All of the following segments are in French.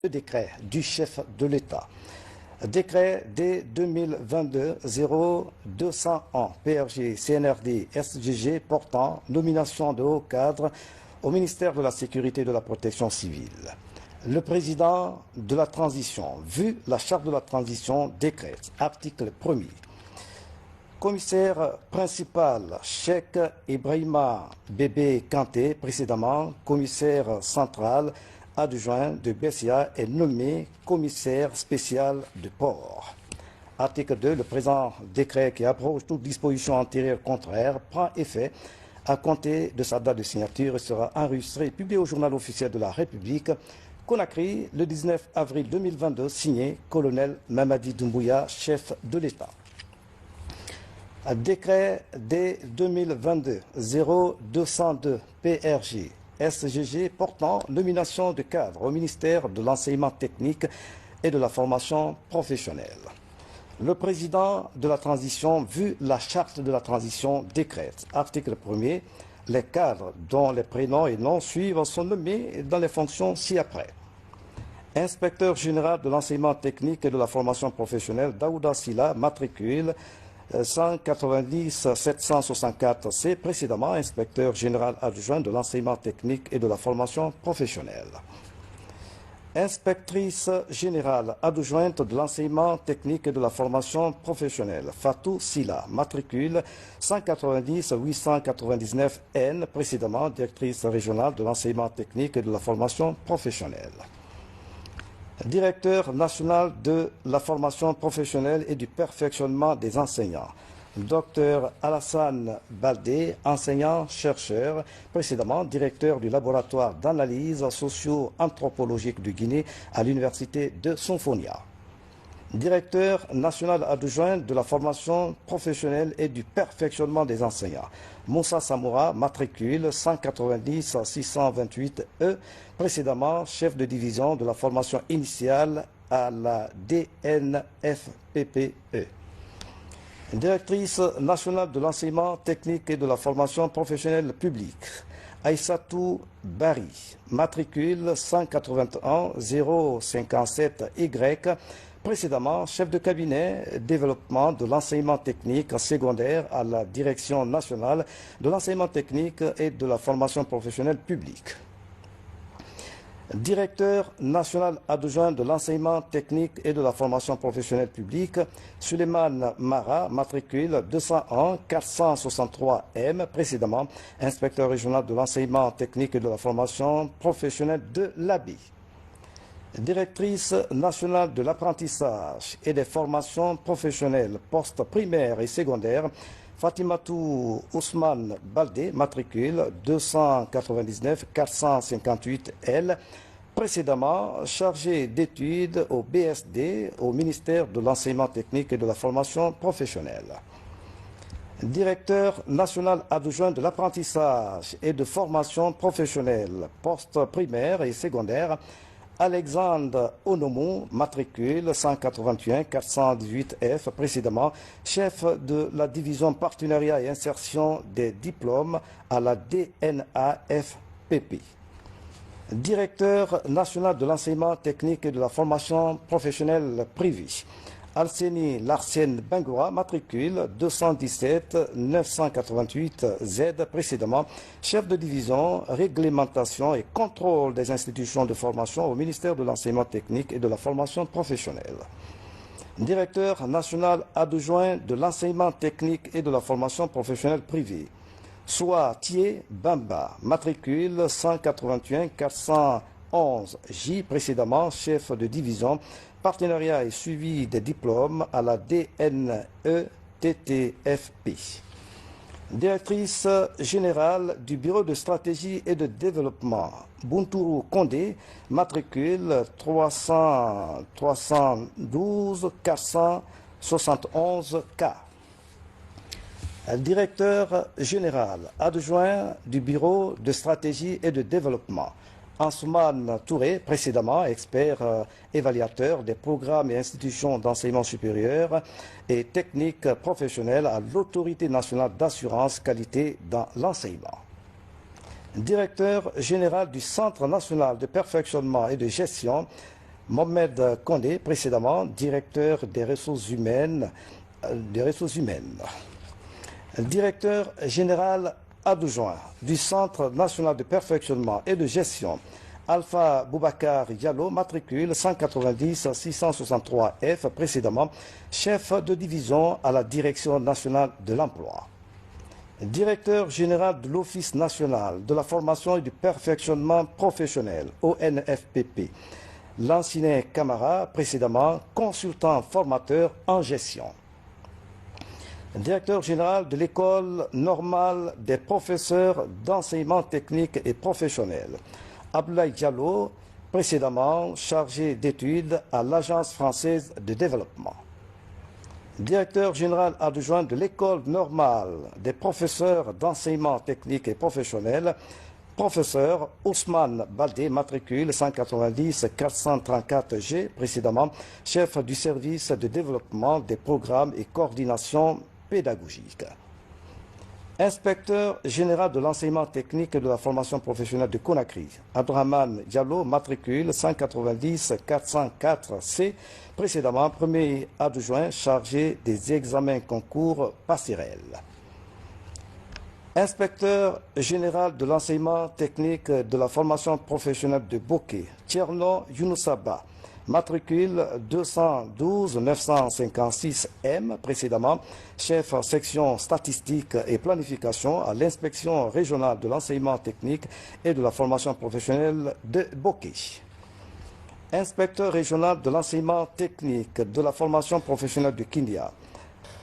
décret du chef de l'État. Décret D 2022-0201 PRG CNRD SGG portant nomination de hauts cadres au ministère de la Sécurité et de la Protection civile. Le président de la transition, vu la charte de la transition, décrète, article 1er. Commissaire principal, Cheikh Ibrahima Bébé Kanté, précédemment commissaire central adjoint de Bessia, est nommé commissaire spécial de port. Article 2. Le présent décret qui abroge toute disposition antérieure contraire prend effet à compter de sa date de signature et sera enregistré et publié au journal officiel de la République. Conakry, le 19 avril 2022, signé colonel Mamadi Doumbouya, chef de l'État. Décret D 2022-0202 PRG SGG portant nomination de cadre au ministère de l'enseignement technique et de la formation professionnelle. Le président de la transition, vu la charte de la transition, décrète, article 1er, les cadres dont les prénoms et noms suivent sont nommés dans les fonctions ci-après. Inspecteur général de l'enseignement technique et de la formation professionnelle, Daouda Silla, matricule 190 764 C, précédemment inspecteur général adjoint de l'enseignement technique et de la formation professionnelle. Inspectrice générale adjointe de l'enseignement technique et de la formation professionnelle, Fatou Silla, matricule 190 899 N, précédemment directrice régionale de l'enseignement technique et de la formation professionnelle. Directeur national de la formation professionnelle et du perfectionnement des enseignants, Dr Alassane Baldé, enseignant-chercheur, précédemment directeur du laboratoire d'analyse socio-anthropologique de Guinée à l'université de Sonfonia. Directeur national adjoint de la formation professionnelle et du perfectionnement des enseignants, Moussa Samoura, matricule 190 628 E, précédemment chef de division de la formation initiale à la DNFPPE. Directrice nationale de l'enseignement technique et de la formation professionnelle publique, Aïssatou Bari, matricule 181 057 Y, précédemment chef de cabinet développement de l'enseignement technique secondaire à la Direction nationale de l'enseignement technique et de la formation professionnelle publique. Directeur national adjoint de l'enseignement technique et de la formation professionnelle publique, Suleiman Mara, matricule 201 463 M, précédemment inspecteur régional de l'enseignement technique et de la formation professionnelle de l'ABI. Directrice nationale de l'apprentissage et des formations professionnelles post primaires et secondaires, Fatimatou Ousmane Baldé, matricule 299 458 L, précédemment chargé d'études au BSD, au ministère de l'enseignement technique et de la formation professionnelle. Directeur national adjoint de l'apprentissage et de formation professionnelle post primaire et secondaire, Alexandre Onomou, matricule 181 418 F, précédemment chef de la division partenariat et insertion des diplômes à la DNAFPP. Directeur national de l'enseignement technique et de la formation professionnelle privée, Alseni Larsen Bengoura, matricule 217 988 Z, précédemment chef de division réglementation et contrôle des institutions de formation au ministère de l'enseignement technique et de la formation professionnelle. Directeur national adjoint de l'enseignement technique et de la formation professionnelle privée, Soa Thié Bamba, matricule 181 411 J, précédemment chef de division partenariat et suivi des diplômes à la DNETTFP. Directrice générale du Bureau de stratégie et de développement, Buntourou Kondé, matricule 312 471 K. Directeur général adjoint du Bureau de stratégie et de développement, Ansoumane Touré, précédemment expert évaluateur des programmes et institutions d'enseignement supérieur et techniques professionnelles à l'Autorité nationale d'assurance qualité dans l'enseignement. Directeur général du Centre national de perfectionnement et de gestion, Mohamed Kondé, précédemment directeur des ressources humaines. Directeur général adjoint du Centre national de perfectionnement et de gestion, Alpha Boubacar Diallo, matricule 190-663F, précédemment chef de division à la Direction nationale de l'emploi. Directeur général de l'Office national de la formation et du perfectionnement professionnel, ONFPP, Lancinet Camara, précédemment consultant formateur en gestion. Directeur général de l'École normale des professeurs d'enseignement technique et professionnel, Abdoulaye Diallo, précédemment chargé d'études à l'Agence française de développement. Directeur général adjoint de l'École normale des professeurs d'enseignement technique et professionnel, professeur Ousmane Baldé, matricule 190-434G, précédemment chef du service de développement des programmes et coordination pédagogique. Inspecteur général de l'enseignement technique et de la formation professionnelle de Conakry, Abdrahman Diallo, matricule 190-404C, précédemment premier adjoint chargé des examens concours passerelles. Inspecteur général de l'enseignement technique de la formation professionnelle de Boké, Tcherno Younoussaba, matricule 212-956M, précédemment chef section statistique et planification à l'inspection régionale de l'enseignement technique et de la formation professionnelle de Boké. Inspecteur régional de l'enseignement technique de la formation professionnelle de Kindia,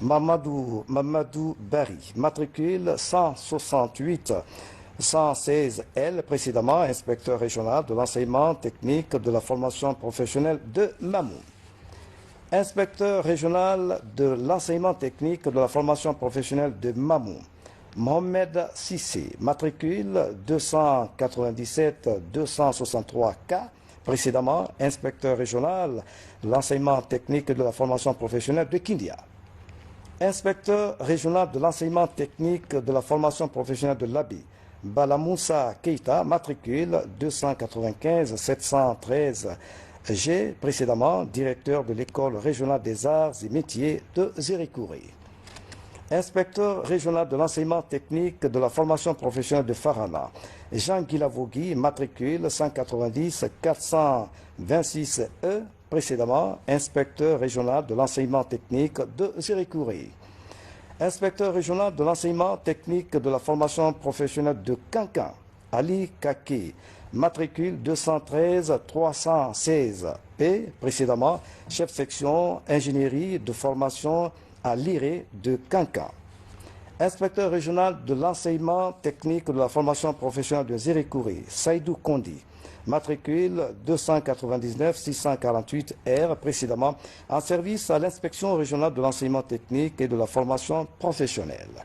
Mamadou Bari, matricule 168-116L, précédemment inspecteur régional de l'enseignement technique de la formation professionnelle de Mamou. Inspecteur régional de l'enseignement technique de la formation professionnelle de Mamou, Mohamed Sissé, matricule 297-263K, précédemment inspecteur régional de l'enseignement technique de la formation professionnelle de Kindia. Inspecteur régional de l'enseignement technique de la formation professionnelle de Labi, Balamoussa Keita, matricule 295-713G, précédemment directeur de l'école régionale des arts et métiers de Zérikouré. Inspecteur régional de l'enseignement technique de la formation professionnelle de Farana, Jean Guilavogui, matricule 190-426E, précédemment inspecteur régional de l'enseignement technique de Zérikouré. Inspecteur régional de l'enseignement technique de la formation professionnelle de Kankan, Ali Kake, matricule 213-316P, précédemment chef section ingénierie de formation à l'IRE de Kankan. Inspecteur régional de l'enseignement technique de la formation professionnelle de Zérikouré, Saïdou Kondi, matricule 299-648R, précédemment en service à l'inspection régionale de l'enseignement technique et de la formation professionnelle.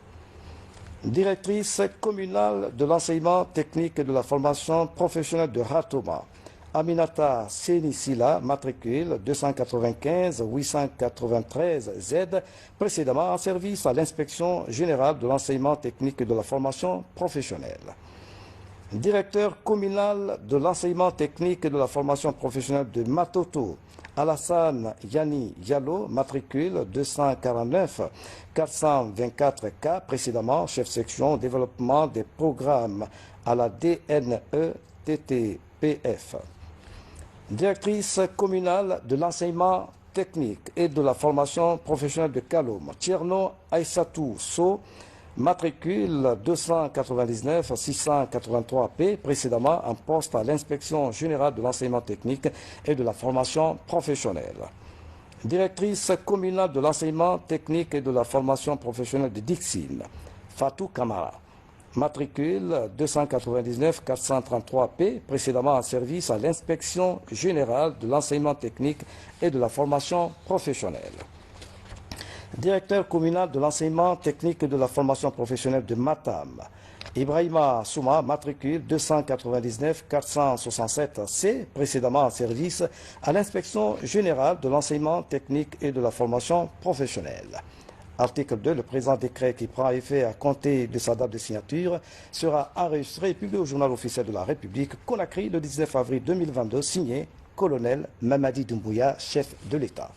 Directrice communale de l'enseignement technique et de la formation professionnelle de Ratoma, Aminata Sénissila, matricule 295-893Z, précédemment en service à l'inspection générale de l'enseignement technique et de la formation professionnelle. Directeur communal de l'enseignement technique et de la formation professionnelle de Matoto, Alassane Yani Diallo, matricule 249-424K, précédemment chef section développement des programmes à la DNE-TTPF. Directrice communale de l'enseignement technique et de la formation professionnelle de Kaloum, Tcherno Aïssatou So, matricule 299-683P, précédemment en poste à l'inspection générale de l'enseignement technique et de la formation professionnelle. Directrice communale de l'enseignement technique et de la formation professionnelle de Dixine, Fatou Kamara, matricule 299-433P, précédemment en service à l'inspection générale de l'enseignement technique et de la formation professionnelle. Directeur communal de l'enseignement technique et de la formation professionnelle de Matam, Ibrahima Souma, matricule 299-467C, précédemment en service à l'inspection générale de l'enseignement technique et de la formation professionnelle. Article 2. Le présent décret qui prend effet à compter de sa date de signature sera enregistré et publié au journal officiel de la République, Conakry, le 19 avril 2022, signé colonel Mamadi Doumbouya, chef de l'État.